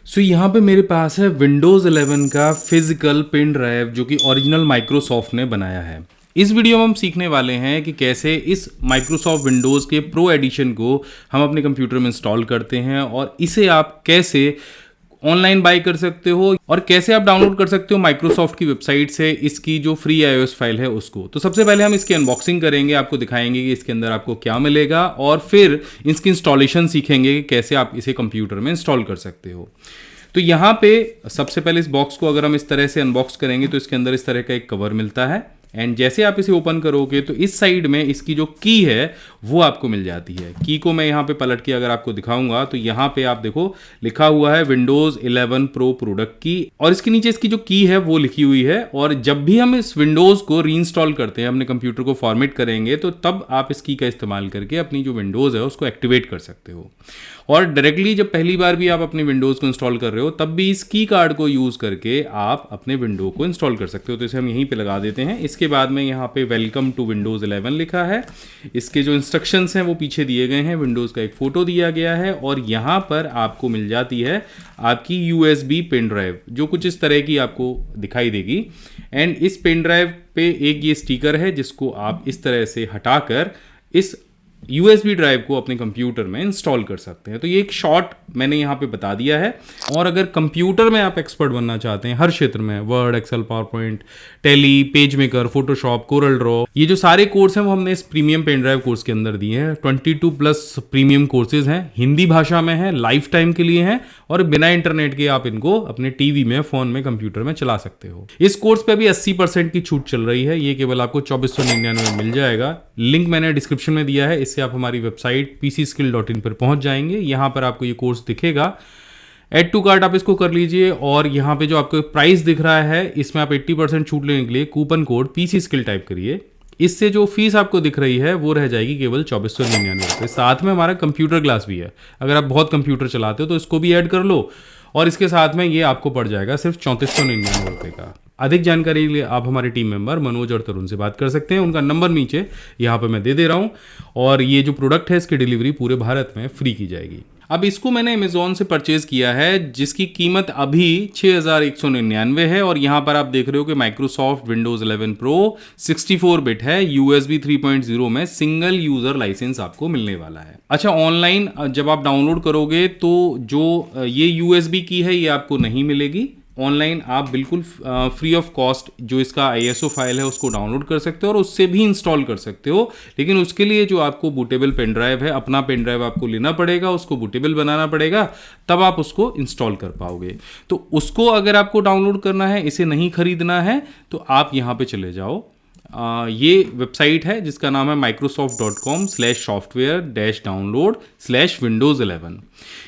सो यहाँ पे मेरे पास है विंडोज़ 11 का फिजिकल पेन ड्राइव जो कि ओरिजिनल माइक्रोसॉफ्ट ने बनाया है। इस वीडियो में हम सीखने वाले हैं कि कैसे इस माइक्रोसॉफ्ट विंडोज़ के प्रो एडिशन को हम अपने कंप्यूटर में इंस्टॉल करते हैं और इसे आप कैसे ऑनलाइन बाय कर सकते हो और कैसे आप डाउनलोड कर सकते हो माइक्रोसॉफ्ट की वेबसाइट से इसकी जो फ्री iOS फाइल है उसको। तो सबसे पहले हम इसकी अनबॉक्सिंग करेंगे, आपको दिखाएंगे कि इसके अंदर आपको क्या मिलेगा और फिर इसकी इंस्टॉलेशन सीखेंगे कि कैसे आप इसे कंप्यूटर में इंस्टॉल कर सकते हो। तो यहाँ पे सबसे पहले इस बॉक्स को अगर हम इस तरह से अनबॉक्स करेंगे तो इसके अंदर इस तरह का एक कवर मिलता है एंड जैसे आप इसे ओपन करोगे तो इस साइड में इसकी जो की है वो आपको मिल जाती है। की को मैं यहाँ पे पलट के अगर आपको दिखाऊंगा तो यहाँ पे आप देखो लिखा हुआ है विंडोज़ 11 प्रो प्रोडक्ट की और इसके नीचे इसकी जो की है वो लिखी हुई है। और जब भी हम इस विंडोज़ को रीइंस्टॉल करते हैं, अपने कंप्यूटर को फॉर्मेट करेंगे, तो तब आप इस की का इस्तेमाल करके अपनी जो विंडोज़ है उसको एक्टिवेट कर सकते हो। और डायरेक्टली जब पहली बार भी आप अपने विंडोज़ को इंस्टॉल कर रहे हो तब भी इस की कार्ड को यूज़ करके आप अपने विंडो को इंस्टॉल कर सकते हो। तो इसे हम यहीं पे लगा देते हैं। इसके बाद में यहाँ पे वेलकम टू विंडोज़ 11 लिखा है। इसके जो इंस्ट्रक्शंस हैं वो पीछे दिए गए हैं, विंडोज़ का एक फ़ोटो दिया गया है और यहाँ पर आपको मिल जाती है आपकी USB पेन ड्राइव जो कुछ इस तरह की आपको दिखाई देगी। एंड इस पेन ड्राइव पे एक ये स्टिकर है जिसको आप इस तरह से हटाकर इस USB ड्राइव को अपने कंप्यूटर में इंस्टॉल कर सकते हैं। तो ये एक शॉर्ट मैंने यहाँ पे बता दिया है। और अगर कंप्यूटर में आप एक्सपर्ट बनना चाहते हैं हर क्षेत्र में, Word, Excel, PowerPoint, Tally, PageMaker, Photoshop, Corel Draw, ये जो सारे कोर्स हैं वो हमने इस प्रीमियम पेन ड्राइव कोर्स के अंदर दिए हैं। 22+ प्रीमियम कोर्सेज हैं, हिंदी भाषा में है, लाइफ टाइम के लिए हैं और बिना इंटरनेट के आप इनको अपने टीवी में, फोन में, कंप्यूटर में चला सकते हो। इस कोर्स पे भी 80% की छूट चल रही है। ये केवल आपको 2499 में मिल जाएगा। लिंक मैंने डिस्क्रिप्शन में दिया है, इससे आप हमारी वेबसाइट pcskill.in पर पहुंच जाएंगे। यहाँ पर आपको ये कोर्स दिखेगा। ऐड टू कार्ट आप इसको कर लीजिए और यहाँ पे जो आपको प्राइस दिख रहा है इसमें आप 80% छूट लेने के लिए कूपन कोड pcskill टाइप करिए। इससे जो फीस आपको दिख रही है वो रह जाएगी केवल 2499 रुपये। साथ में हमारा कंप्यूटर क्लास भी है, अगर आप बहुत कंप्यूटर चलाते हो तो इसको भी ऐड कर लो और इसके साथ में ये आपको पड़ जाएगा सिर्फ 3499 रुपये का। अधिक जानकारी के लिए आप हमारे टीम मेंबर मनोज और तरुण से बात कर सकते हैं। उनका नंबर नीचे यहाँ पे मैं दे रहा हूँ और ये जो प्रोडक्ट है इसकी डिलीवरी पूरे भारत में फ्री की जाएगी। अब इसको मैंने अमेजोन से परचेज किया है जिसकी कीमत अभी 6199 है और यहाँ पर आप देख रहे हो कि माइक्रोसॉफ्ट विंडोज़ 11 प्रो 64 बिट है, USB 3.0 में सिंगल यूज़र लाइसेंस आपको मिलने वाला है। अच्छा, ऑनलाइन जब आप डाउनलोड करोगे तो जो ये USB की है ये आपको नहीं मिलेगी। ऑनलाइन आप बिल्कुल फ्री ऑफ कॉस्ट जो इसका ISO फाइल है उसको डाउनलोड कर सकते हो और उससे भी इंस्टॉल कर सकते हो। लेकिन उसके लिए जो आपको बूटेबल पेन ड्राइव है, अपना पेन ड्राइव आपको लेना पड़ेगा, उसको बूटेबल बनाना पड़ेगा, तब आप उसको इंस्टॉल कर पाओगे। तो उसको अगर आपको डाउनलोड करना है, इसे नहीं खरीदना है, तो आप यहाँ पे चले जाओ। ये वेबसाइट है जिसका नाम है microsoft.com/software-download/Windows 11।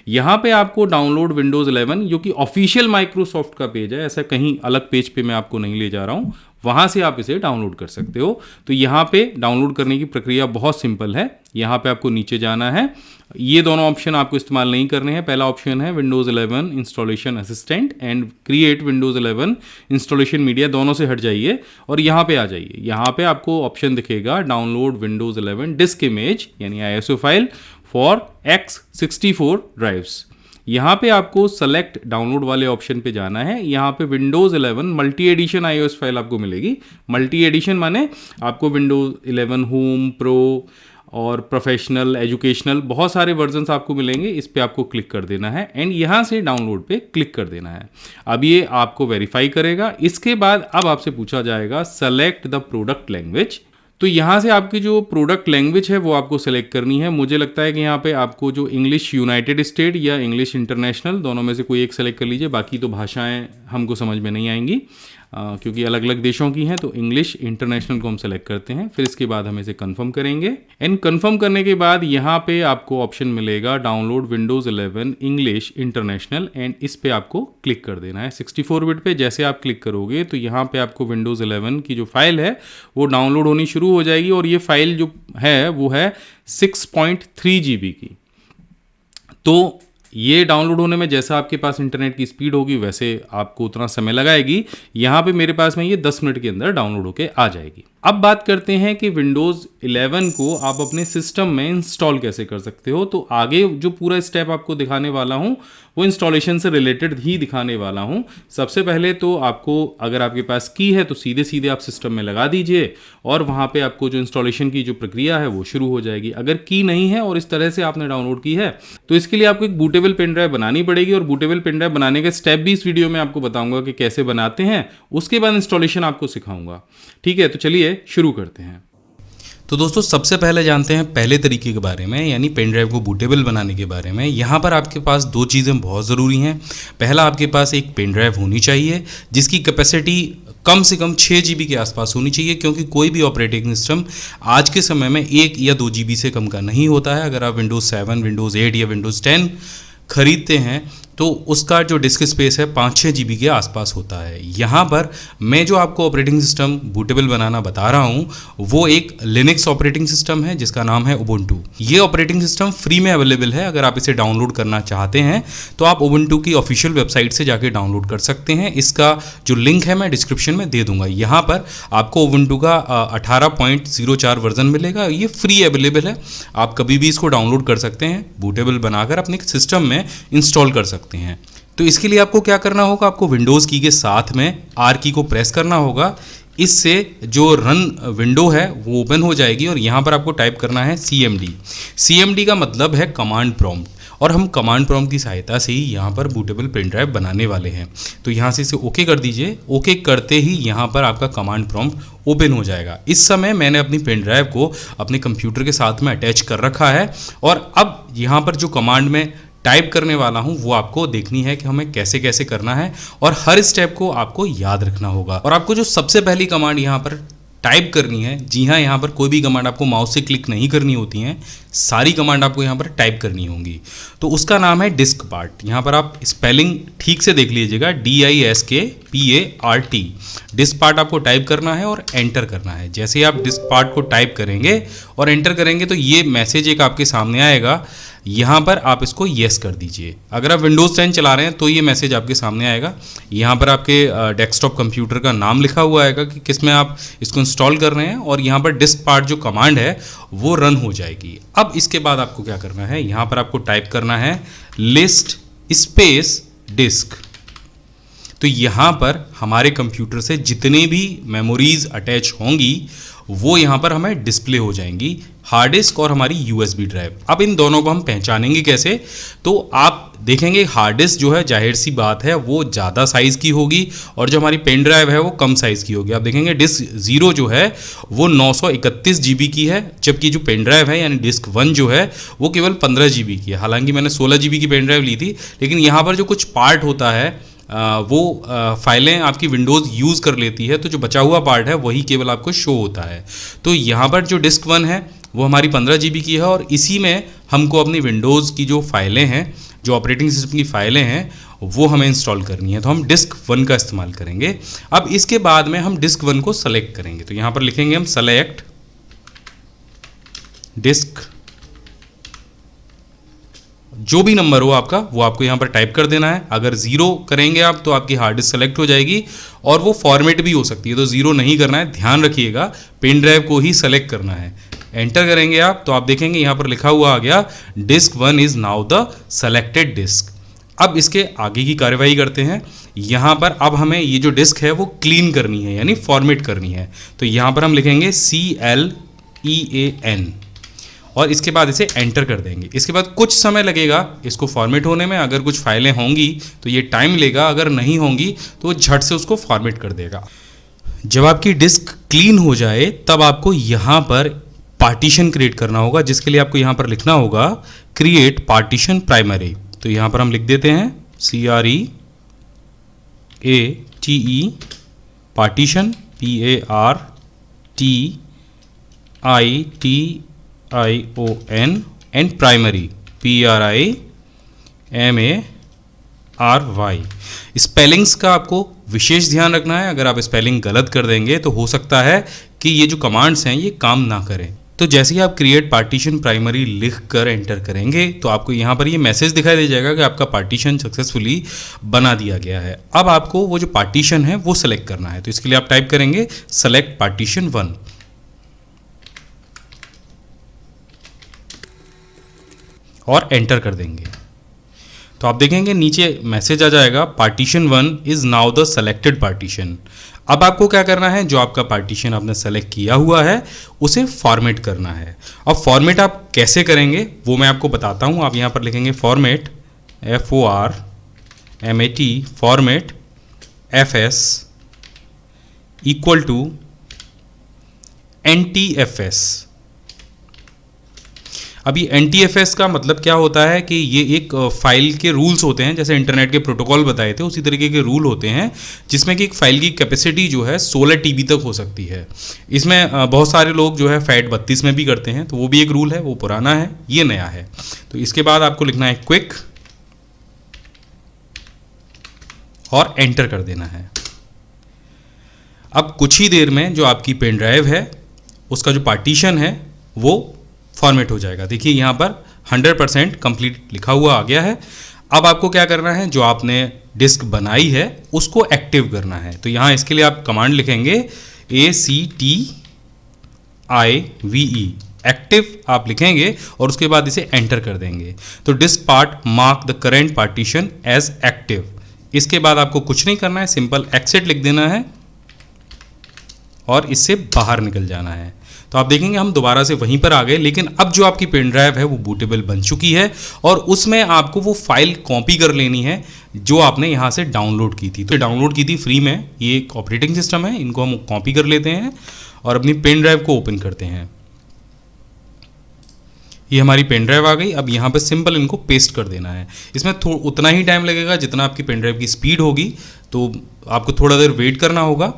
यहाँ पे आपको डाउनलोड विंडोज़ 11 जो कि ऑफिशियल माइक्रोसॉफ्ट का पेज है, ऐसा कहीं अलग पेज पे मैं आपको नहीं ले जा रहा हूँ, वहाँ से आप इसे डाउनलोड कर सकते हो। तो यहाँ पे डाउनलोड करने की प्रक्रिया बहुत सिंपल है। यहाँ पे आपको नीचे जाना है, ये दोनों ऑप्शन आपको इस्तेमाल नहीं करने हैं। पहला ऑप्शन है Windows 11 installation assistant and create Windows 11 installation media, दोनों से हट जाइए और यहाँ पे आ जाइए। यहाँ पे आपको ऑप्शन दिखेगा डाउनलोड विंडोज़ 11 डिस्क इमेज यानी ISO file for X64 drives. यहाँ पे आपको सेलेक्ट डाउनलोड वाले ऑप्शन पे जाना है। यहाँ पे Windows 11 multi edition iOS file आपको मिलेगी। मल्टी एडिशन माने आपको विंडोज़ 11 होम, प्रो और प्रोफेशनल, एजुकेशनल, बहुत सारे वर्जन्स आपको मिलेंगे। इस पे आपको क्लिक कर देना है एंड यहाँ से डाउनलोड पे क्लिक कर देना है। अब ये आपको वेरीफाई करेगा। इसके बाद अब आपसे पूछा जाएगा सेलेक्ट द प्रोडक्ट लैंग्वेज। तो यहाँ से आपकी जो प्रोडक्ट लैंग्वेज है वो आपको सेलेक्ट करनी है। मुझे लगता है कि यहाँ पे आपको जो इंग्लिश यूनाइटेड स्टेट या इंग्लिश इंटरनेशनल, दोनों में से कोई एक सेलेक्ट कर लीजिए। बाकी तो भाषाएं हमको समझ में नहीं आएंगी क्योंकि अलग अलग देशों की हैं। तो इंग्लिश इंटरनेशनल को हम सेलेक्ट करते हैं। फिर इसके बाद हम इसे कंफर्म करेंगे एंड कंफर्म करने के बाद यहाँ पे आपको ऑप्शन मिलेगा download Windows 11 English international and इस पे आपको क्लिक कर देना है 64 बिट पे। जैसे आप क्लिक करोगे तो यहाँ पे आपको विंडोज़ 11 की जो फाइल है वो डाउनलोड होनी शुरू हो जाएगी और ये फाइल जो है वो है 6.3 GB की। तो ये डाउनलोड होने में जैसा आपके पास इंटरनेट की स्पीड होगी वैसे आपको उतना समय लगाएगी। यहाँ पे मेरे पास में ये 10 मिनट के अंदर डाउनलोड होके आ जाएगी। अब बात करते हैं कि विंडोज़ 11 को आप अपने सिस्टम में इंस्टॉल कैसे कर सकते हो। तो आगे जो पूरा स्टेप आपको दिखाने वाला हूँ वो इंस्टॉलेशन से रिलेटेड ही दिखाने वाला हूँ। सबसे पहले तो आपको, अगर आपके पास की है तो सीधे सीधे आप सिस्टम में लगा दीजिए और वहाँ पे आपको जो इंस्टॉलेशन की जो प्रक्रिया है वो शुरू हो जाएगी। अगर की नहीं है और इस तरह से आपने डाउनलोड की है तो इसके लिए आपको एक बूटेबल पेन ड्राइव बनानी पड़ेगी, और बूटेबल पेन ड्राइव बनाने के स्टेप भी इस वीडियो में आपको बताऊंगा कि कैसे बनाते हैं। उसके बाद इंस्टॉलेशन आपको सिखाऊंगा। ठीक है, तो चलिए शुरू करते हैं। तो दोस्तों सबसे पहले जानते हैं पहले तरीके के बारे में, यानी पेन ड्राइव को बूटेबल बनाने के बारे में। यहाँ पर आपके पास दो चीज़ें बहुत ज़रूरी हैं। पहला, आपके पास एक पेन ड्राइव होनी चाहिए जिसकी कैपेसिटी कम से कम 6 GB के आसपास होनी चाहिए, क्योंकि कोई भी ऑपरेटिंग सिस्टम आज के समय में 1 या 2 GB से कम का नहीं होता है। अगर आप विंडोज़ 7, विंडोज़ 8 या विंडोज़ 10 खरीदते हैं तो उसका जो डिस्क स्पेस है 5-6 GB के आसपास होता है। यहाँ पर मैं जो आपको ऑपरेटिंग सिस्टम बूटेबल बनाना बता रहा हूँ वो एक लिनक्स ऑपरेटिंग सिस्टम है जिसका नाम है उबुंटू। ये ऑपरेटिंग सिस्टम फ्री में अवेलेबल है। अगर आप इसे डाउनलोड करना चाहते हैं तो आप उबुंटू की ऑफिशियल वेबसाइट से जाके डाउनलोड कर सकते हैं। इसका जो लिंक है मैं डिस्क्रिप्शन में दे दूंगा। यहाँ पर आपको उबुंटू का 18.04 वर्जन मिलेगा। ये फ्री अवेलेबल है, आप कभी भी इसको डाउनलोड कर सकते हैं, बूटेबल बनाकर अपने सिस्टम में इंस्टॉल कर सकते हैं। तो इसके लिए आपको क्या करना होगा, आपको विंडोज़ की के साथ में आर की को प्रेस करना होगा। इससे जो रन विंडो है वो ओपन हो जाएगी और यहाँ पर आपको टाइप करना है CMD। CMD का मतलब है कमांड प्रॉम्प्ट, और हम कमांड प्रॉम्प्ट की सहायता से ही यहाँ पर बूटेबल पेन ड्राइव बनाने वाले हैं। तो यहाँ से इसे ओके कर दीजिए। ओके करते ही यहाँ पर आपका कमांड प्रॉम्प्ट ओपन हो जाएगा। इस समय मैंने अपनी पेन ड्राइव को अपने कंप्यूटर के साथ में अटैच कर रखा है, और अब यहाँ पर जो कमांड में टाइप करने वाला हूं वो आपको देखनी है कि हमें कैसे कैसे करना है, और हर स्टेप को आपको याद रखना होगा। और आपको जो सबसे पहली कमांड यहाँ पर टाइप करनी है, जी हाँ, यहाँ पर कोई भी कमांड आपको माउस से क्लिक नहीं करनी होती हैं, सारी कमांड आपको यहाँ पर टाइप करनी होंगी। तो उसका नाम है डिस्क पार्ट। यहाँ पर आप स्पेलिंग ठीक से देख लीजिएगा, DISKPART। डिस्क पार्ट आपको टाइप करना है और एंटर करना है। जैसे ही आप डिस्क पार्ट को टाइप करेंगे और एंटर करेंगे तो ये मैसेज एक आपके सामने आएगा। यहाँ पर आप इसको येस कर दीजिए। अगर आप विंडोज़ 10 चला रहे हैं तो ये मैसेज आपके सामने आएगा। यहाँ पर आपके डेस्कटॉप कंप्यूटर का नाम लिखा हुआ आएगा कि किस में आप इसको इंस्टॉल कर रहे हैं, और यहाँ पर डिस्क पार्ट जो कमांड है वो रन हो जाएगी। अब इसके बाद आपको क्या करना है, यहाँ पर आपको टाइप करना है लिस्ट स्पेस डिस्क। तो यहाँ पर हमारे कंप्यूटर से जितने भी मेमोरीज अटैच होंगी वो यहाँ पर हमें डिस्प्ले हो जाएंगी, हार्ड डिस्क और हमारी USB ड्राइव। अब इन दोनों को हम पहचानेंगे कैसे, तो आप देखेंगे हार्ड डिस्क जो है जाहिर सी बात है वो ज़्यादा साइज़ की होगी, और जो हमारी पेन ड्राइव है वो कम साइज़ की होगी। आप देखेंगे डिस्क 0 जो है वो 931 GB की है, जबकि जो पेन ड्राइव है यानी डिस्क 1 जो है वो केवल 15 GB की है। हालांकि मैंने 16 GB की पेन ड्राइव ली थी, लेकिन यहाँ पर जो कुछ पार्ट होता है वो फाइलें आपकी विंडोज़ यूज़ कर लेती है, तो जो बचा हुआ पार्ट है वही केवल आपको शो होता है। तो यहाँ पर जो डिस्क 1 है वो हमारी 15 GB की है, और इसी में हमको अपनी विंडोज़ की जो फाइलें हैं, जो ऑपरेटिंग सिस्टम की फाइलें हैं, वो हमें इंस्टॉल करनी है। तो हम डिस्क 1 का इस्तेमाल करेंगे। अब इसके बाद में हम डिस्क 1 को सेलेक्ट करेंगे। तो यहाँ पर लिखेंगे हम सेलेक्ट डिस्क, जो भी नंबर हो आपका वो आपको यहाँ पर टाइप कर देना है। अगर 0 करेंगे आप तो आपकी हार्ड डिस्क सेलेक्ट हो जाएगी, और वो फॉर्मेट भी हो सकती है, तो 0 नहीं करना है, ध्यान रखिएगा, पेन ड्राइव को ही सेलेक्ट करना है। एंटर करेंगे आप तो आप देखेंगे यहाँ पर लिखा हुआ आ गया disk 1 is now the selected disk. अब इसके आगे की कार्यवाही करते हैं। यहाँ पर अब हमें ये जो डिस्क है वो क्लीन करनी है, यानी फॉर्मेट करनी है। तो यहाँ पर हम लिखेंगे CLEAN, और इसके बाद इसे एंटर कर देंगे। इसके बाद कुछ समय लगेगा इसको फॉर्मेट होने में। अगर कुछ फाइलें होंगी तो ये टाइम लेगा, अगर नहीं होंगी तो झट से उसको फॉर्मेट कर देगा। जब आपकी डिस्क क्लीन हो जाए तब आपको यहाँ पर पार्टीशन क्रिएट करना होगा, जिसके लिए आपको यहाँ पर लिखना होगा क्रिएट पार्टीशन प्राइमरी। तो यहाँ पर हम लिख देते हैं CREATE partition PARTITION and primary PRIMARY। Spellings का आपको विशेष ध्यान रखना है। अगर आप स्पेलिंग गलत कर देंगे तो हो सकता है कि ये जो कमांड्स हैं ये काम ना करें। तो जैसे ही आप क्रिएट पार्टीशन प्राइमरी लिख कर एंटर करेंगे तो आपको यहाँ पर ये मैसेज दिखाई दे जाएगा कि आपका पार्टीशन सक्सेसफुली बना दिया गया है। अब आपको वो जो पार्टीशन है वो सेलेक्ट करना है। तो इसके लिए आप टाइप करेंगे सेलेक्ट पार्टीशन 1 और एंटर कर देंगे। तो आप देखेंगे नीचे मैसेज आ जाएगा partition 1 is now the selected partition. अब आपको क्या करना है, जो आपका पार्टीशन आपने सेलेक्ट किया हुआ है उसे फॉर्मेट करना है। अब फॉर्मेट आप कैसे करेंगे वो मैं आपको बताता हूँ। आप यहाँ पर लिखेंगे format FORMAT format FS equal to NTFS। अभी NTFS का मतलब क्या होता है कि ये एक फाइल के रूल्स होते हैं, जैसे इंटरनेट के प्रोटोकॉल बताए थे उसी तरीके के रूल होते हैं, जिसमें कि एक फाइल की कैपेसिटी जो है 16 TB तक हो सकती है। इसमें बहुत सारे लोग जो है FAT32 में भी करते हैं, तो वो भी एक रूल है, वो पुराना है, ये नया है। तो इसके बाद आपको लिखना है क्विक और एंटर कर देना है। अब कुछ ही देर में जो आपकी पेन ड्राइव है उसका जो पार्टीशन है वो फॉर्मेट हो जाएगा। देखिए यहाँ पर 100% कंप्लीट लिखा हुआ आ गया है। अब आपको क्या करना है, जो आपने डिस्क बनाई है उसको एक्टिव करना है। तो यहाँ इसके लिए आप कमांड लिखेंगे ACTIVE एक्टिव आप लिखेंगे और उसके बाद इसे एंटर कर देंगे। तो disk part mark the current partition as active. इसके बाद आपको कुछ नहीं करना है, सिंपल एक्सिट लिख देना है और इससे बाहर निकल जाना है। तो आप देखेंगे हम दोबारा से वहीं पर आ गए, लेकिन अब जो आपकी पेन ड्राइव है वो बूटेबल बन चुकी है और उसमें आपको वो फाइल कॉपी कर लेनी है जो आपने यहाँ से डाउनलोड की थी। तो डाउनलोड की थी फ्री में, ये एक ऑपरेटिंग सिस्टम है, इनको हम कॉपी कर लेते हैं और अपनी पेन ड्राइव को ओपन करते हैं। ये हमारी पेन ड्राइव आ गई। अब यहाँ पे सिंपल इनको पेस्ट कर देना है। इसमें उतना ही टाइम लगेगा जितना आपकी पेन ड्राइव की स्पीड होगी, तो आपको थोड़ा देर वेट करना होगा।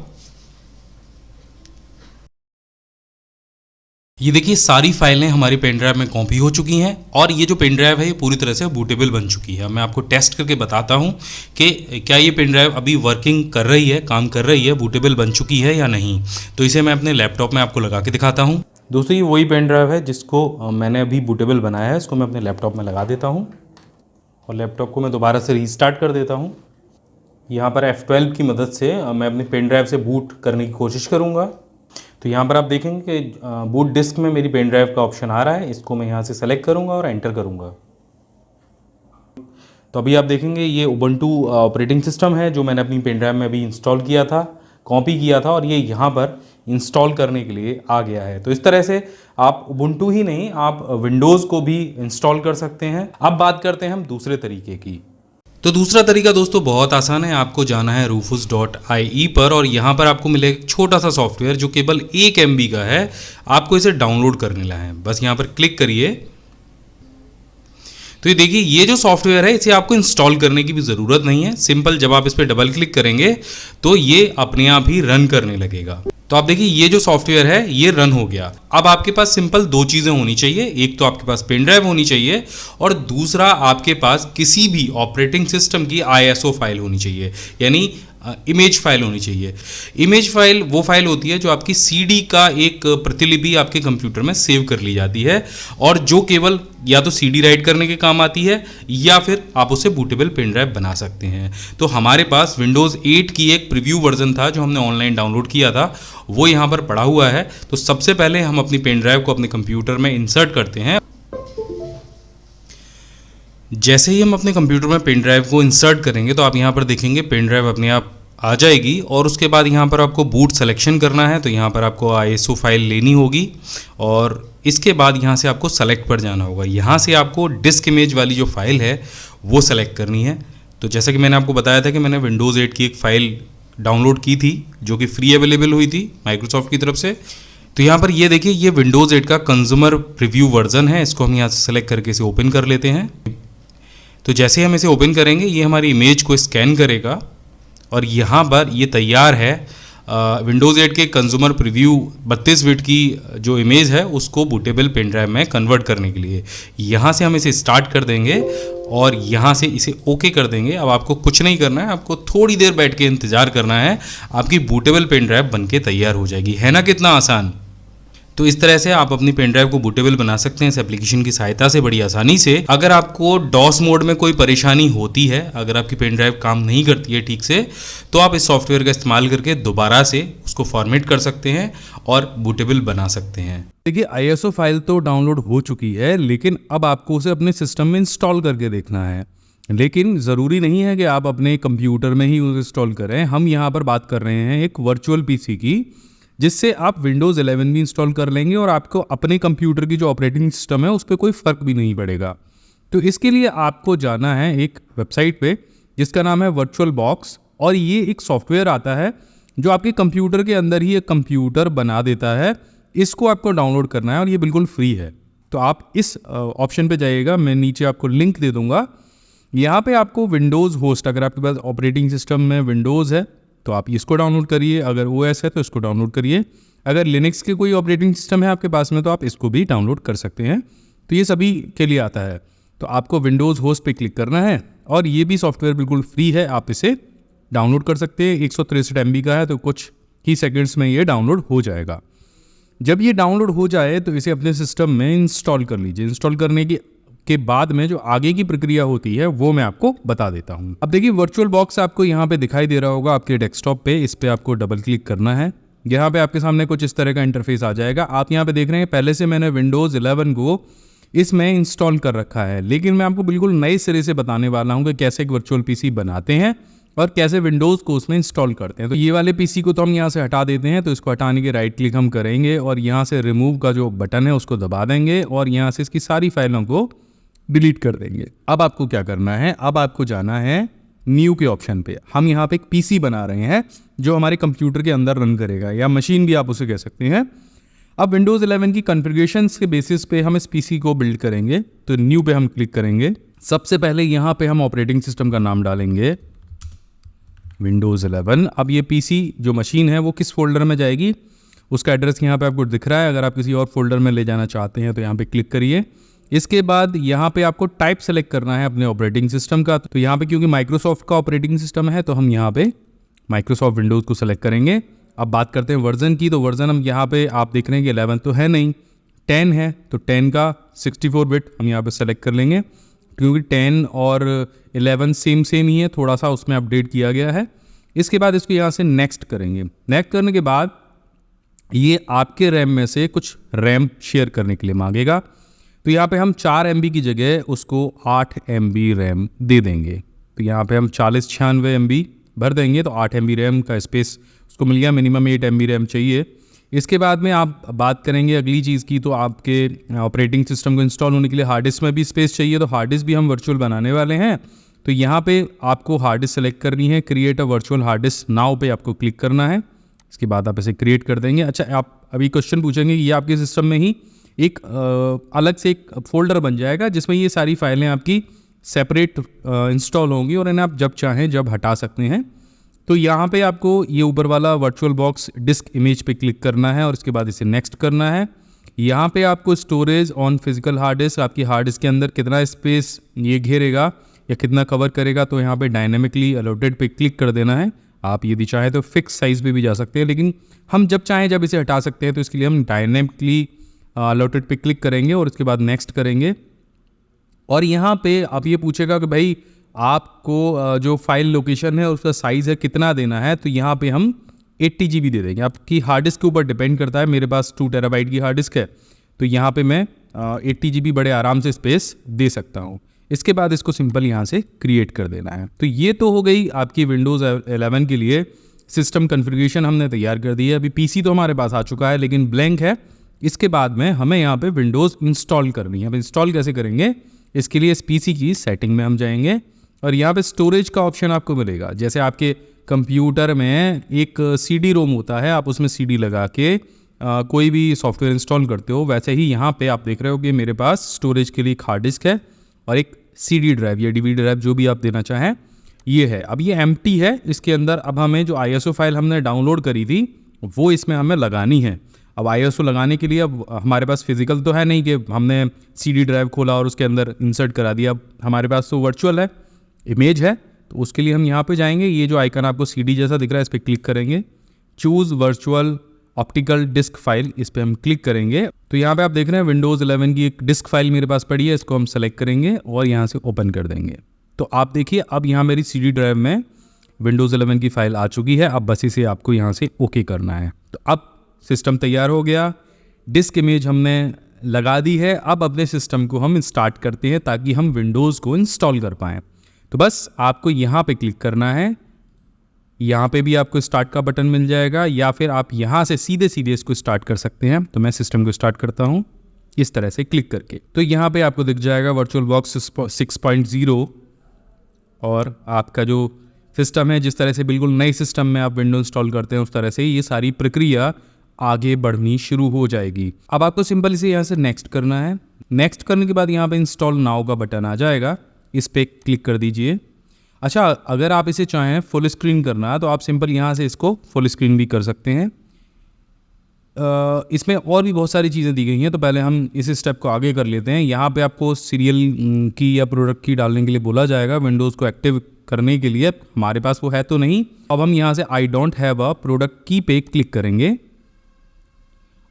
ये देखिए सारी फाइलें हमारी पेन ड्राइव में कॉपी हो चुकी हैं और ये जो पेन ड्राइव है ये पूरी तरह से बूटेबल बन चुकी है। मैं आपको टेस्ट करके बताता हूँ कि क्या ये पेन ड्राइव अभी वर्किंग कर रही है, काम कर रही है, बूटेबल बन चुकी है या नहीं। तो इसे मैं अपने लैपटॉप में आपको लगा के दिखाता हूँ। दोस्तों ये वही पेन ड्राइव है जिसको मैंने अभी बूटेबल बनाया है। इसको मैं अपने लैपटॉप में लगा देता हूँ और लैपटॉप को मैं दोबारा से रीस्टार्ट कर देता हूँ। यहाँ पर F12 की मदद से मैं अपनी पेन ड्राइव से बूट करने की कोशिश करूँगा। तो यहाँ पर आप देखेंगे कि बूट डिस्क में मेरी पेन ड्राइव का ऑप्शन आ रहा है। इसको मैं यहाँ से सेलेक्ट करूँगा और एंटर करूँगा। तो अभी आप देखेंगे ये उबंटू ऑपरेटिंग सिस्टम है जो मैंने अपनी पेन ड्राइव में अभी इंस्टॉल किया था, कॉपी किया था और ये यहाँ पर इंस्टॉल करने के लिए आ गया है। तो इस तरह से आप उबंटू ही नहीं, आप विंडोज़ को भी इंस्टॉल कर सकते हैं। अब बात करते हैं हम दूसरे तरीके की। तो दूसरा तरीका दोस्तों बहुत आसान है। आपको जाना है rufus.ie पर और यहाँ पर आपको मिलेगा एक छोटा सा सॉफ्टवेयर जो केवल 1 MB का है। आपको इसे डाउनलोड करने है, बस यहाँ पर क्लिक करिए। तो ये देखिए ये जो सॉफ्टवेयर है इसे आपको इंस्टॉल करने की भी ज़रूरत नहीं है। सिंपल जब आप इस पर डबल क्लिक करेंगे तो ये अपने आप ही रन करने लगेगा। तो आप देखिए ये जो सॉफ्टवेयर है ये रन हो गया। अब आपके पास सिंपल 2 चीज़ें होनी चाहिए, एक तो आपके पास पेन ड्राइव होनी चाहिए और दूसरा आपके पास किसी भी ऑपरेटिंग सिस्टम की ISO फाइल होनी चाहिए, यानी इमेज फाइल होनी चाहिए। इमेज फाइल वो फाइल होती है जो आपकी CD का एक प्रतिलिपि आपके कंप्यूटर में सेव कर ली जाती है और जो केवल या तो CD राइट करने के काम आती है या फिर आप उसे बूटेबल पेन ड्राइव बना सकते हैं। तो हमारे पास विंडोज़ 8 की एक प्रीव्यू वर्जन था जो हमने ऑनलाइन डाउनलोड किया था, वो यहाँ पर पड़ा हुआ है। तो सबसे पहले हम अपनी पेन ड्राइव को अपने कंप्यूटर में इंसर्ट करते हैं। जैसे ही हम अपने कंप्यूटर में पेन ड्राइव को इंसर्ट करेंगे तो आप यहाँ पर देखेंगे पेन ड्राइव अपने आप आ जाएगी और उसके बाद यहाँ पर आपको बूट सिलेक्शन करना है। तो यहाँ पर आपको ISO फाइल लेनी होगी और इसके बाद यहाँ से आपको सेलेक्ट पर जाना होगा। यहाँ से आपको डिस्क इमेज वाली जो फाइल है वो सेलेक्ट करनी है। तो जैसा कि मैंने आपको बताया था कि मैंने विंडोज़ 8 की एक फ़ाइल डाउनलोड की थी जो कि फ्री अवेलेबल हुई थी माइक्रोसॉफ्ट की तरफ से। तो यहाँ पर ये देखिए ये विंडोज़ 8 का कंज्यूमर प्रीव्यू वर्जन है। इसको हम यहाँ से सेलेक्ट करके इसे ओपन कर लेते हैं। तो जैसे ही हम इसे ओपन करेंगे ये हमारी इमेज को स्कैन करेगा और यहाँ पर ये तैयार है विंडोज़ 8 के कंज्यूमर प्रीव्यू 32 बिट की जो इमेज है उसको बूटेबल पेन ड्राइव में कन्वर्ट करने के लिए। यहाँ से हम इसे स्टार्ट कर देंगे और यहाँ से इसे ओके कर देंगे। अब आपको कुछ नहीं करना है, आपको थोड़ी देर बैठ के इंतज़ार करना है, आपकी बूटेबल पेन ड्राइव बन के तैयार हो जाएगी। है ना कितना आसान। तो इस तरह से आप अपनी पेन ड्राइव को बूटेबल बना सकते हैं इस एप्लीकेशन की सहायता से बड़ी आसानी से। अगर आपको डॉस मोड में कोई परेशानी होती है, अगर आपकी पेन ड्राइव काम नहीं करती है ठीक से, तो आप इस सॉफ्टवेयर का इस्तेमाल करके दोबारा से उसको फॉर्मेट कर सकते हैं और बूटेबल बना सकते हैं। देखिए ISO फाइल तो डाउनलोड हो चुकी है, लेकिन अब आपको उसे अपने सिस्टम में इंस्टॉल करके देखना है। लेकिन ज़रूरी नहीं है कि आप अपने कंप्यूटर में ही उसे इंस्टॉल करें। हम यहाँ पर बात कर रहे हैं एक वर्चुअल पीसी की, जिससे आप विंडोज़ 11 भी इंस्टॉल कर लेंगे और आपको अपने कंप्यूटर की जो ऑपरेटिंग सिस्टम है उस पर कोई फ़र्क भी नहीं पड़ेगा। तो इसके लिए आपको जाना है एक वेबसाइट पे जिसका नाम है वर्चुअल बॉक्स, और ये एक सॉफ्टवेयर आता है जो आपके कंप्यूटर के अंदर ही एक कंप्यूटर बना देता है। इसको आपको डाउनलोड करना है और ये बिल्कुल फ्री है। तो आप इस ऑप्शन पे जाइएगा, मैं नीचे आपको लिंक दे दूंगा। यहाँ पे आपको विंडोज़ होस्ट, अगर आपके पास ऑपरेटिंग सिस्टम में विंडोज़ है तो आप इसको डाउनलोड करिए, अगर ओएस है तो इसको डाउनलोड करिए, अगर लिनक्स के कोई ऑपरेटिंग सिस्टम है आपके पास में तो आप इसको भी डाउनलोड कर सकते हैं। तो ये सभी के लिए आता है। तो आपको विंडोज़ होस्ट पे क्लिक करना है और ये भी सॉफ्टवेयर बिल्कुल फ्री है, आप इसे डाउनलोड कर सकते हैं। 163 MB का है तो कुछ ही सेकंड्स में ये डाउनलोड हो जाएगा। जब ये डाउनलोड हो जाए तो इसे अपने सिस्टम में इंस्टॉल कर लीजिए। इंस्टॉल करने के बाद में जो आगे की प्रक्रिया होती है वो मैं आपको बता देता हूँ। अब देखिए वर्चुअल बॉक्स आपको यहाँ पे दिखाई दे रहा होगा आपके डेस्कटॉप पे, इस पे आपको डबल क्लिक करना है। यहाँ पे आपके सामने कुछ इस तरह का इंटरफेस आ जाएगा। आप यहाँ पे देख रहे हैं पहले से मैंने विंडोज़ 11 को इसमें इंस्टॉल कर रखा है, लेकिन मैं आपको बिल्कुल नए सिरे से बताने वाला हूँ कि कैसे एक वर्चुअल पीसी बनाते हैं और कैसे विंडोज़ को उसमें इंस्टॉल करते हैं। तो ये वाले पीसी को तो हम यहाँ से हटा देते हैं, तो इसको हटाने के राइट क्लिक हम करेंगे और यहाँ से रिमूव का जो बटन है उसको दबा देंगे और यहाँ से इसकी सारी फाइलों को डिलीट कर देंगे। अब आपको क्या करना है, अब आपको जाना है न्यू के ऑप्शन पे। हम यहाँ पे एक पीसी बना रहे हैं जो हमारे कंप्यूटर के अंदर रन करेगा, या मशीन भी आप उसे कह सकते हैं। अब विंडोज़ 11 की कॉन्फ़िगरेशंस के बेसिस पे हम इस पीसी को बिल्ड करेंगे। तो न्यू पे हम क्लिक करेंगे। सबसे पहले यहाँ पे हम ऑपरेटिंग सिस्टम का नाम डालेंगे विंडोज़ 11। अब ये पीसी जो मशीन है वो किस फोल्डर में जाएगी उसका एड्रेस यहाँ पे आपको दिख रहा है। अगर आप किसी और फोल्डर में ले जाना चाहते हैं तो यहाँ पे क्लिक करिए। इसके बाद यहाँ पे आपको टाइप सेलेक्ट करना है अपने ऑपरेटिंग सिस्टम का। तो यहाँ पे क्योंकि माइक्रोसॉफ्ट का ऑपरेटिंग सिस्टम है तो हम यहाँ पे माइक्रोसॉफ्ट विंडोज़ को सेलेक्ट करेंगे। अब बात करते हैं वर्जन की। तो वर्जन हम यहाँ पे आप देख रहे हैं कि 11 तो है नहीं, 10 है। तो 10 का 64 बिट हम यहाँ पे सेलेक्ट कर लेंगे, क्योंकि 10 और 11 सेम ही है, थोड़ा सा उसमें अपडेट किया गया है। इसके बाद इसको यहाँ से नेक्स्ट करेंगे। नेक्स्ट करने के बाद ये आपके रैम में से कुछ रैम शेयर करने के लिए मांगेगा। तो यहाँ पे हम 4 MB की जगह उसको 8 MB रैम दे देंगे। तो यहाँ पे हम 4096 MB भर देंगे तो 8 MB रैम का स्पेस उसको मिल गया। मिनिमम 8 MB रैम चाहिए। इसके बाद में आप बात करेंगे अगली चीज़ की। तो आपके ऑपरेटिंग सिस्टम को इंस्टॉल होने के लिए हार्ड डिस्क में भी स्पेस चाहिए। तो हार्ड डिस्क भी हम वर्चुअल बनाने वाले हैं। तो यहाँ पे आपको हार्ड डिस्क सेलेक्ट करनी है। Create a virtual hard disk now पे आपको क्लिक करना है। इसके बाद आप इसे क्रिएट कर देंगे। अच्छा, आप अभी क्वेश्चन पूछेंगे कि ये आपके सिस्टम में ही एक अलग से एक फोल्डर बन जाएगा जिसमें ये सारी फाइलें आपकी सेपरेट इंस्टॉल होंगी और इन्हें आप जब चाहें जब हटा सकते हैं। तो यहाँ पे आपको ये ऊपर वाला वर्चुअल बॉक्स डिस्क इमेज पे क्लिक करना है और इसके बाद इसे नेक्स्ट करना है। यहाँ पे आपको storage on physical hard disk, आपकी हार्ड डिस्क के अंदर कितना स्पेस ये घेरेगा या कितना कवर करेगा, तो यहाँ पे डायनेमिकली अलॉटेड पे क्लिक कर देना है। आप यदि चाहें तो फिक्स साइज़ पे भी जा सकते हैं, लेकिन हम जब चाहें जब इसे हटा सकते हैं। तो इसके लिए हम डायनेमिकली अलॉटेड पे क्लिक करेंगे और इसके बाद नेक्स्ट करेंगे। और यहाँ पे आप ये पूछेगा कि भाई आपको जो फाइल लोकेशन है उसका साइज़ है कितना देना है। तो यहाँ पे हम 80 GB दे देंगे। आपकी हार्ड डिस्क के ऊपर डिपेंड करता है। मेरे पास 2 TB की हार्ड डिस्क है तो यहाँ पे मैं 80 GB बड़े आराम से स्पेस दे सकता हूँ। इसके बाद इसको सिंपल यहाँ से क्रिएट कर देना है। तो ये तो हो गई आपकी विंडोज़ 11 के लिए सिस्टम कॉन्फ़िगरेशन हमने तैयार कर दी है। अभी पीसी तो हमारे पास आ चुका है लेकिन ब्लैंक है। इसके बाद में हमें यहाँ पे विंडोज़ इंस्टॉल करनी है। अब इंस्टॉल कैसे करेंगे, इसके लिए इस पीसी की सेटिंग में हम जाएंगे और यहाँ पे स्टोरेज का ऑप्शन आपको मिलेगा। जैसे आपके कंप्यूटर में एक CD-ROM होता है, आप उसमें CD लगा के कोई भी सॉफ्टवेयर इंस्टॉल करते हो, वैसे ही यहाँ पे आप देख रहे हो कि मेरे पास स्टोरेज के लिए एक हार्ड डिस्क है और एक CD ड्राइव या DVD ड्राइव जो भी आप देना चाहें ये है। अब ये एम्प्टी है। इसके अंदर अब हमें जो ISO फाइल हमने डाउनलोड करी थी वो इसमें हमें लगानी है। अब ISO लगाने के लिए अब हमारे पास फिजिकल तो है नहीं कि हमने CD ड्राइव खोला और उसके अंदर इंसर्ट करा दिया। अब हमारे पास तो वर्चुअल है, इमेज है। तो उसके लिए हम यहाँ पे जाएंगे। ये जो आइकन आपको CD जैसा दिख रहा है इस पर क्लिक करेंगे। Choose virtual optical disc file, इस पर हम क्लिक करेंगे। तो यहाँ पे आप देख रहे हैं विंडोज़ 11 की एक डिस्क फाइल मेरे पास पड़ी है। इसको हम सेलेक्ट करेंगे और यहाँ से ओपन कर देंगे। तो आप देखिए अब यहाँ मेरी CD ड्राइव में विंडोज़ 11 की फ़ाइल आ चुकी है। अब बस इसे आपको यहाँ से ओके करना है। तो अब सिस्टम तैयार हो गया, डिस्क इमेज हमने लगा दी है। अब अपने सिस्टम को हम स्टार्ट करते हैं ताकि हम विंडोज़ को इंस्टॉल कर पाएँ। तो बस आपको यहाँ पे क्लिक करना है, यहाँ पे भी आपको स्टार्ट का बटन मिल जाएगा, या फिर आप यहाँ से सीधे सीधे इसको स्टार्ट कर सकते हैं। तो मैं सिस्टम को स्टार्ट करता हूँ इस तरह से क्लिक करके। तो यहाँ पे आपको दिख जाएगा वर्चुअल बॉक्स 6.0, और आपका जो सिस्टम है, जिस तरह से बिल्कुल नए सिस्टम में आप विंडोज इंस्टॉल करते हैं उस तरह से ये सारी प्रक्रिया आगे बढ़नी शुरू हो जाएगी। अब आपको सिंपल इसे यहाँ से नेक्स्ट करना है। नेक्स्ट करने के बाद यहाँ पे इंस्टॉल नाउ का बटन आ जाएगा, इस पर क्लिक कर दीजिए। अच्छा, अगर आप इसे चाहें फुल स्क्रीन करना तो आप सिंपल यहाँ से इसको फुल स्क्रीन भी कर सकते हैं। इसमें और भी बहुत सारी चीज़ें दी गई हैं, तो पहले हम इस स्टेप को आगे कर लेते हैं। यहाँ पे आपको सीरियल की या प्रोडक्ट की डालने के लिए बोला जाएगा विंडोज़ को एक्टिव करने के लिए। हमारे पास वो है तो नहीं। अब हम यहाँ से I don't have a product की पे क्लिक करेंगे,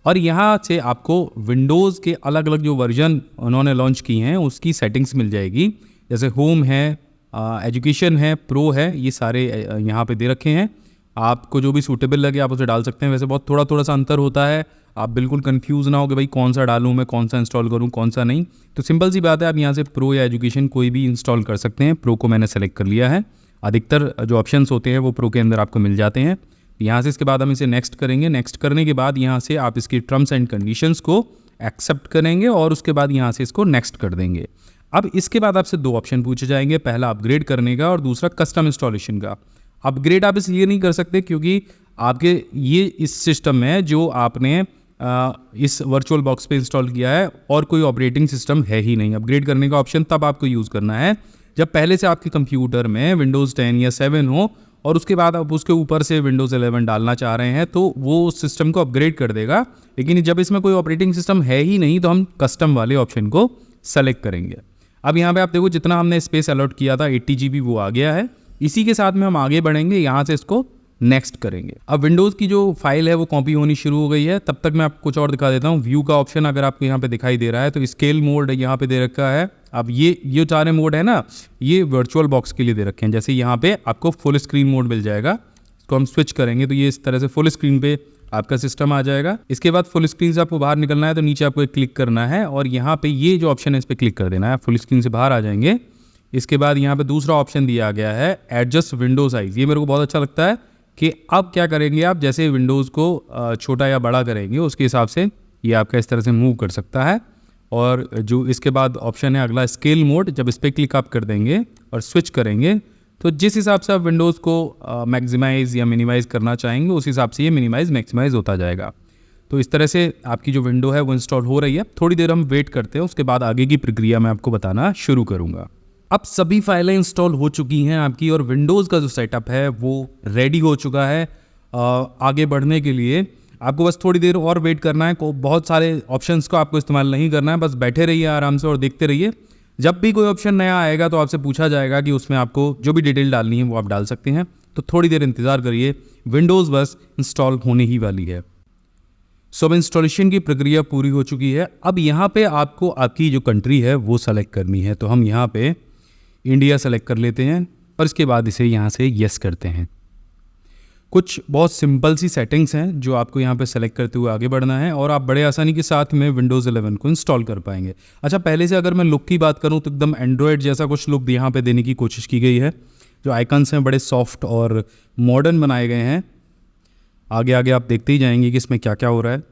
और यहाँ से आपको विंडोज़ के अलग अलग जो वर्जन उन्होंने लॉन्च की हैं उसकी सेटिंग्स मिल जाएगी। जैसे होम है, एजुकेशन है, प्रो है, ये सारे यहाँ पे दे रखे हैं। आपको जो भी सूटेबल लगे आप उसे डाल सकते हैं। वैसे बहुत थोड़ा सा अंतर होता है, आप बिल्कुल कंफ्यूज ना हो कि भाई कौन सा डालूं मैं, कौन सा इंस्टॉल करूं, कौन सा नहीं। तो सिंपल सी बात है, आप यहाँ से प्रो या एजुकेशन कोई भी इंस्टॉल कर सकते हैं। प्रो को मैंने सेलेक्ट कर लिया है। अधिकतर जो ऑप्शंस होते हैं वो प्रो के अंदर आपको मिल जाते हैं। यहाँ से इसके बाद हम इसे नेक्स्ट करेंगे। नेक्स्ट करने के बाद यहाँ से आप इसकी टर्म्स एंड कंडीशंस को एक्सेप्ट करेंगे, और उसके बाद यहाँ से इसको नेक्स्ट कर देंगे। अब इसके बाद आपसे दो ऑप्शन पूछे जाएंगे, पहला अपग्रेड करने का और दूसरा कस्टम इंस्टॉलेशन का। अपग्रेड आप इसलिए नहीं कर सकते क्योंकि आपके ये इस सिस्टम में जो आपने इस वर्चुअल बॉक्स पे इंस्टॉल किया है और कोई ऑपरेटिंग सिस्टम है ही नहीं। अपग्रेड करने का ऑप्शन तब आपको यूज़ करना है जब पहले से आपके कंप्यूटर में विंडोज़ 10 या 7 हो, और उसके बाद आप उसके ऊपर से विंडोज़ 11 डालना चाह रहे हैं तो वो उस सिस्टम को अपग्रेड कर देगा। लेकिन जब इसमें कोई ऑपरेटिंग सिस्टम है ही नहीं तो हम कस्टम वाले ऑप्शन को सेलेक्ट करेंगे। अब यहाँ पे आप देखो जितना हमने स्पेस अलॉट किया था 80 GB वो आ गया है। इसी के साथ में हम आगे बढ़ेंगे, यहाँ से इसको नेक्स्ट करेंगे। अब विंडोज़ की जो फाइल है वो कॉपी होनी शुरू हो गई है। तब तक मैं आपको कुछ और दिखा देता हूँ। व्यू का ऑप्शन अगर आपको यहाँ पे दिखाई दे रहा है तो स्केल मोड यहाँ पे दे रखा है। अब ये सारे मोड है ना, ये वर्चुअल बॉक्स के लिए दे रखे हैं। जैसे यहाँ पे आपको फुल स्क्रीन मोड मिल जाएगा, इसको हम स्विच करेंगे तो ये इस तरह से फुल स्क्रीन पे आपका सिस्टम आ जाएगा। इसके बाद फुल स्क्रीन से आपको बाहर निकलना है तो नीचे आपको क्लिक करना है, और यहाँ पे ये जो ऑप्शन है इस पर क्लिक कर देना है। फुल स्क्रीन से बाहर आ जाएंगे। इसके बाद यहाँ पे दूसरा ऑप्शन दिया गया है एडजस्ट विंडो साइज। ये मेरे को बहुत अच्छा लगता है कि अब क्या करेंगे आप, जैसे विंडोज़ को छोटा या बड़ा करेंगे उसके हिसाब से ये आपका इस तरह से मूव कर सकता है। और जो इसके बाद ऑप्शन है अगला स्केल मोड, जब इस पर क्लिक आप कर देंगे और स्विच करेंगे तो जिस हिसाब से आप विंडोज़ को मैक्सिमाइज़ या मिनिमाइज़ करना चाहेंगे उस हिसाब से ये मिनिमाइज़ मैक्सिमाइज़ होता जाएगा। तो इस तरह से आपकी जो विंडो है वो इंस्टॉल हो रही है। थोड़ी देर हम वेट करते हैं, उसके बाद आगे की प्रक्रिया मैं आपको बताना शुरू करूँगा। अब सभी फाइलें इंस्टॉल हो चुकी हैं आपकी, और विंडोज़ का जो सेटअप है वो रेडी हो चुका है आगे बढ़ने के लिए। आपको बस थोड़ी देर और वेट करना है। बहुत सारे ऑप्शंस को आपको इस्तेमाल नहीं करना है, बस बैठे रहिए आराम से और देखते रहिए। जब भी कोई ऑप्शन नया आएगा तो आपसे पूछा जाएगा कि उसमें आपको जो भी डिटेल डालनी है वो आप डाल सकते हैं। तो थोड़ी देर इंतज़ार करिए, विंडोज़ बस इंस्टॉल होने ही वाली है। सो अब इंस्टॉलेशन की प्रक्रिया पूरी हो चुकी है। अब यहाँ पे आपको आपकी जो कंट्री है वो सेलेक्ट करनी है। तो हम यहाँ पे इंडिया सेलेक्ट कर लेते हैं और इसके बाद इसे यहाँ से येस करते हैं। कुछ बहुत सिंपल सी सेटिंग्स हैं जो आपको यहाँ पे सेलेक्ट करते हुए आगे बढ़ना है, और आप बड़े आसानी के साथ में विंडोज़ 11 को इंस्टॉल कर पाएंगे। अच्छा, पहले से अगर मैं लुक की बात करूँ तो एकदम एंड्रॉयड जैसा कुछ लुक यहाँ पे देने की कोशिश की गई है। जो आइकन्स हैं बड़े सॉफ्ट और मॉडर्न बनाए गए हैं। आगे आगे आप देखते ही जाएंगे कि इसमें क्या क्या हो रहा है।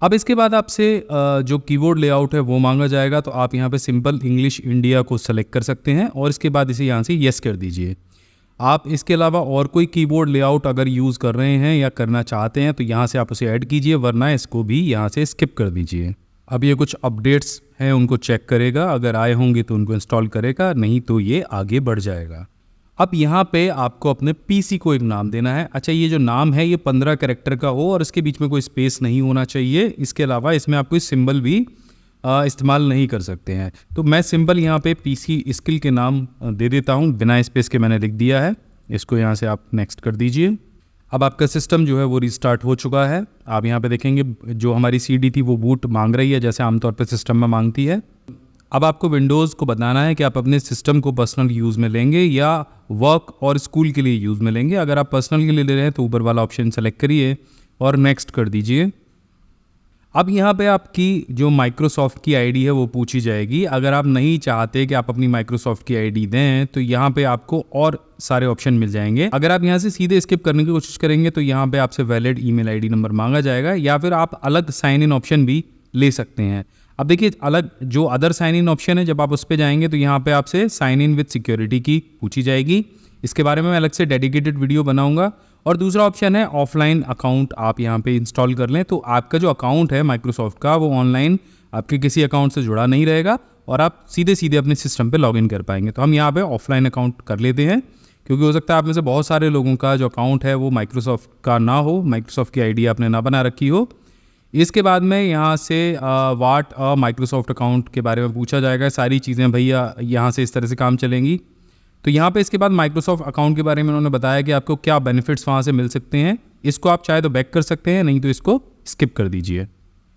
अब इसके बाद आपसे जो कीबोर्ड लेआउट है वो मांगा जाएगा, तो आप यहाँ पे सिंपल इंग्लिश इंडिया को सेलेक्ट कर सकते हैं और इसके बाद इसे यहाँ से येस कर दीजिए। आप इसके अलावा और कोई कीबोर्ड लेआउट अगर यूज़ कर रहे हैं या करना चाहते हैं तो यहाँ से आप उसे ऐड कीजिए, वरना इसको भी यहाँ से स्किप कर दीजिए। अब ये कुछ अपडेट्स हैं उनको चेक करेगा, अगर आए होंगे तो उनको इंस्टॉल करेगा, नहीं तो ये आगे बढ़ जाएगा। अब यहाँ पे आपको अपने पीसी को एक नाम देना है। अच्छा, ये जो नाम है ये 15 कैरेक्टर का हो और इसके बीच में कोई स्पेस नहीं होना चाहिए। इसके अलावा इसमें आप कोई सिंबल भी इस्तेमाल नहीं कर सकते हैं। तो मैं सिंपल यहाँ पे पीसी स्किल के नाम दे देता हूँ, बिना स्पेस के मैंने लिख दिया है। इसको यहाँ से आप नेक्स्ट कर दीजिए। अब आपका सिस्टम जो है वो रिस्टार्ट हो चुका है। आप यहाँ पे देखेंगे जो हमारी सीडी थी वो बूट मांग रही है, जैसे आमतौर पे सिस्टम में मांगती है। अब आपको विंडोज़ को बताना है कि आप अपने सिस्टम को पर्सनल यूज़ में लेंगे या वर्क और स्कूल के लिए यूज़ में लेंगे। अगर आप पर्सनल के लिए ले रहे हैं तो ऊपर वाला ऑप्शन सेलेक्ट करिए और नेक्स्ट कर दीजिए। अब यहाँ पे आपकी जो माइक्रोसॉफ्ट की आईडी है वो पूछी जाएगी। अगर आप नहीं चाहते कि आप अपनी माइक्रोसॉफ्ट की आईडी दें तो यहाँ पे आपको और सारे ऑप्शन मिल जाएंगे। अगर आप यहाँ से सीधे स्किप करने की कोशिश करेंगे तो यहाँ पे आपसे वैलिड ईमेल आईडी नंबर मांगा जाएगा, या फिर आप अलग साइन इन ऑप्शन भी ले सकते हैं। अब देखिए, अलग जो अदर साइन इन ऑप्शन है, जब आप उस पर जाएंगे तो यहाँ पे आपसे साइन इन विद सिक्योरिटी की पूछी जाएगी। इसके बारे में मैं अलग से डेडिकेटेड वीडियो बनाऊंगा। और दूसरा ऑप्शन है ऑफलाइन अकाउंट आप यहाँ पे इंस्टॉल कर लें, तो आपका जो अकाउंट है माइक्रोसॉफ्ट का वो ऑनलाइन आपके किसी अकाउंट से जुड़ा नहीं रहेगा और आप सीधे सीधे अपने सिस्टम पे लॉगिन कर पाएंगे। तो हम यहाँ पे ऑफलाइन अकाउंट कर लेते हैं, क्योंकि हो सकता है आप में से बहुत सारे लोगों का जो अकाउंट है वो माइक्रोसॉफ्ट का ना हो, माइक्रोसॉफ्ट की आईडी आपने ना बना रखी हो। इसके बाद में यहाँ से वाट माइक्रोसॉफ्ट अकाउंट के बारे में पूछा जाएगा। सारी चीज़ें भैया यहाँ से इस तरह से काम चलेंगी। तो यहाँ पे इसके बाद माइक्रोसॉफ्ट अकाउंट के बारे में उन्होंने बताया कि आपको क्या बेनिफिट्स वहाँ से मिल सकते हैं। इसको आप चाहे तो बैक कर सकते हैं, नहीं तो इसको स्किप कर दीजिए।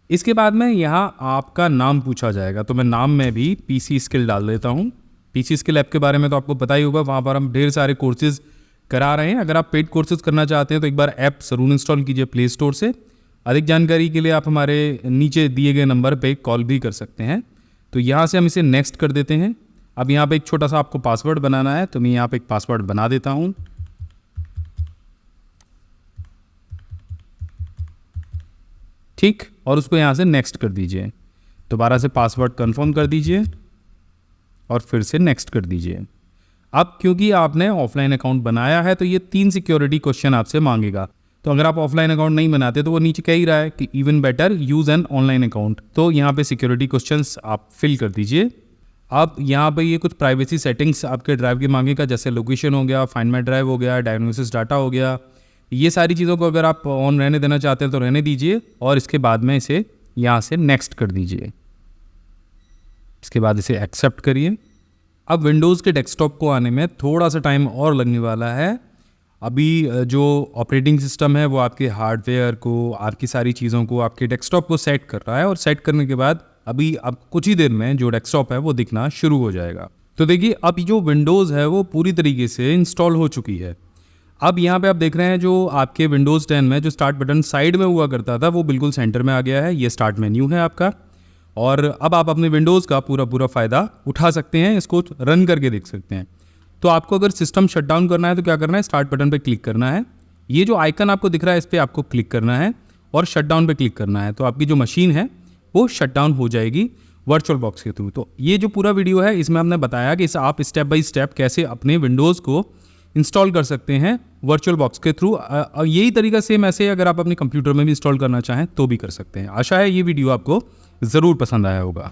इसके बाद में यहाँ आपका नाम पूछा जाएगा, तो मैं नाम में भी पीसी स्किल डाल देता हूँ। पीसी स्किल ऐप के बारे में तो आपको पता ही होगा, वहाँ पर हम ढेर सारे कोर्सेज करा रहे हैं। अगर आप पेड कोर्सेज करना चाहते हैं तो एक बार ऐप ज़रूर इंस्टॉल कीजिए प्ले स्टोर से। अधिक जानकारी के लिए आप हमारे नीचे दिए गए नंबर पे कॉल भी कर सकते हैं। तो यहाँ से हम इसे नेक्स्ट कर देते हैं। अब यहाँ पे एक छोटा सा आपको पासवर्ड बनाना है, तो मैं यहाँ पे एक पासवर्ड बना देता हूँ। ठीक, और उसको यहाँ से नेक्स्ट कर दीजिए। दोबारा से पासवर्ड कंफर्म कर दीजिए और फिर से नेक्स्ट कर दीजिए। अब क्योंकि आपने ऑफलाइन अकाउंट बनाया है तो ये 3 सिक्योरिटी क्वेश्चन आपसे मांगेगा। तो अगर आप ऑफलाइन अकाउंट नहीं बनाते तो वो नीचे कह ही रहा है कि even better use an online account, तो यहाँ पे सिक्योरिटी क्वेश्चंस आप फिल कर दीजिए। अब यहाँ पे ये कुछ प्राइवेसी सेटिंग्स आपके ड्राइव के मांगेगा, जैसे लोकेशन हो गया, फाइंड माई ड्राइव हो गया, डायग्नोसिस डाटा हो गया। ये सारी चीज़ों को अगर आप ऑन रहने देना चाहते हैं तो रहने दीजिए, और इसके बाद में इसे यहाँ से नेक्स्ट कर दीजिए। इसके बाद इसे एक्सेप्ट करिए। अब विंडोज़ के डेस्कटॉप को आने में थोड़ा सा टाइम और लगने वाला है। अभी जो ऑपरेटिंग सिस्टम है वो आपके हार्डवेयर को, आपकी सारी चीज़ों को, आपके डेस्कटॉप को सेट कर रहा है, और सेट करने के बाद अभी अब कुछ ही देर में जो डेस्कटॉप है वो दिखना शुरू हो जाएगा। तो देखिए, अब जो विंडोज़ है वो पूरी तरीके से इंस्टॉल हो चुकी है। अब यहाँ पे आप देख रहे हैं जो आपके विंडोज़ 10 में जो स्टार्ट बटन साइड में हुआ करता था वो बिल्कुल सेंटर में आ गया है। ये स्टार्ट मेन्यू है आपका, और अब आप अपने विंडोज़ का पूरा फ़ायदा उठा सकते हैं, इसको रन करके देख सकते हैं। तो आपको अगर सिस्टम शट डाउन करना है तो क्या करना है, स्टार्ट बटन पर क्लिक करना है। ये जो आइकन आपको दिख रहा है इस पर आपको क्लिक करना है और शट डाउन पर क्लिक करना है, तो आपकी जो मशीन है वो शट डाउन हो जाएगी वर्चुअल बॉक्स के थ्रू। तो ये जो पूरा वीडियो है इसमें हमने बताया कि आप स्टेप बाय स्टेप कैसे अपने विंडोज़ को इंस्टॉल कर सकते हैं वर्चुअल बॉक्स के थ्रू। यही तरीका सेम ऐसे अगर आप अपने कंप्यूटर में भी इंस्टॉल करना चाहें तो भी कर सकते हैं। आशा है ये वीडियो आपको ज़रूर पसंद आया होगा।